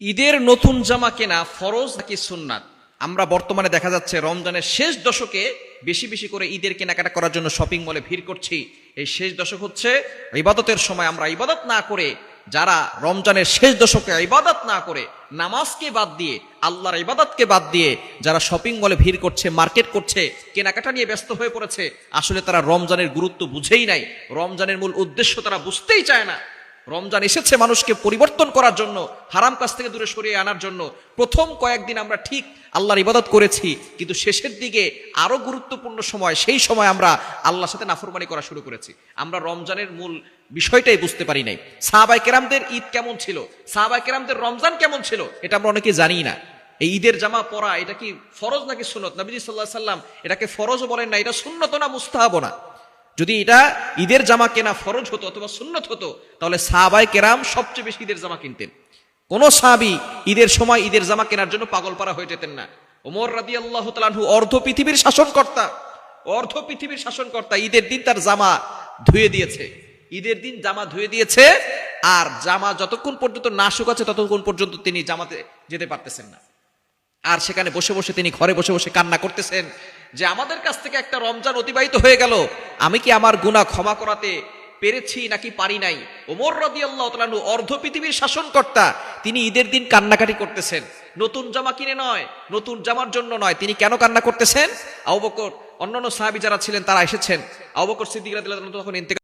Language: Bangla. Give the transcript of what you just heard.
ঈদের নতুন জামা কেনা ফরজ নাকি সুন্নাত? আমরা বর্তমানে দেখা যাচ্ছে রমজানের শেষ দশকে বেশি বেশি করে ঈদের কেনাকাটা করার জন্য শপিং মলে ভিড় করছি। এই শেষ দশক হচ্ছে ইবাদতের সময়। আমরা ইবাদত না করে, যারা রমজানের শেষ দশকে ইবাদত না করে, নামাজকে বাদ দিয়ে, আল্লাহর ইবাদতকে বাদ দিয়ে যারা শপিং মলে ভিড় করছে, মার্কেট করছে, কেনাকাটা নিয়ে ব্যস্ত হয়ে পড়েছে, আসলে তারা রমজানের গুরুত্ব বুঝেই নাই। রমজানের মূল উদ্দেশ্য তারা বুঝতেই চায় না। রমজান এসেছে মানুষকে পরিবর্তন করার জন্য, হারাম কাজ থেকে দূরে সরিয়ে আনার জন্য। প্রথম কয়েকদিন আমরা ঠিক আল্লাহর ইবাদত করেছি, কিন্তু শেষের দিকে আরো গুরুত্বপূর্ণ সময়, সেই সময় আমরা আল্লাহর সাথে নাফরমানি করা শুরু করেছি। আমরা রমজানের মূল বিষয়টাই বুঝতে পারি নাই। সাহাবায়ে কেরামদের ঈদ কেমন ছিল, সাহাবায়ে কেরামদের রমজান কেমন ছিল, এটা আমরা অনেকে জানি না। এই ঈদের জামা পরা, এটা কি ফরজ নাকি সুন্নত? নবীজি সাল্লাল্লাহু আলাইহি সাল্লাম এটাকে ফরজও বলেন না, এটা সুন্নত না মুস্তাহাবও না। যদি এটা ঈদের জামা কেনা ফরজ হতো অথবা সুন্নত হতো, তাহলে সাহাবায়ে কেরাম সবচেয়ে বেশি ঈদের জামা কিনতেন। কোন সাহাবী ঈদের সময় ঈদের জামা কেনার জন্য পাগলপারা হয়ে যেতেন না। ওমর রাদিয়াল্লাহু তাআলা আনহু অর্ধ পৃথিবীর শাসনকর্তা, ঈদের দিন তার জামা ধুয়ে দিয়েছে। ঈদের দিন জামা ধুয়ে দিয়েছে, আর জামা যতক্ষণ পর্যন্ত না শুকাচ্ছে ততক্ষণ পর্যন্ত তিনি জামাতে যেতে পারতেছেন না। আর সেখানে বসে বসে তিনি ঘরে বসে বসে কান্না করতেছেন যে আমাদের কাছ থেকে একটা রমজান অতিবাহিত হয়ে গেল, আমি কি আমার গুনাহ ক্ষমা করাতে পেরেছি নাকি পারি নাই। ওমর রাদিয়াল্লাহু তাআলা আনহু অর্ধ পৃথিবীর শাসনকর্তা, তিনি ঈদের দিন কান্নাকাটি করতেছেন। নতুন জামা কিনে নয়, নতুন জামার জন্য নয়। তিনি কেন কান্না করতেছেন? আবু বকর, অন্যান্য সাহাবী যারা ছিলেন তারা এসেছেন। আবু বকর সিদ্দিক রাদিয়াল্লাহু তাআলা তখন ইন্তেকাল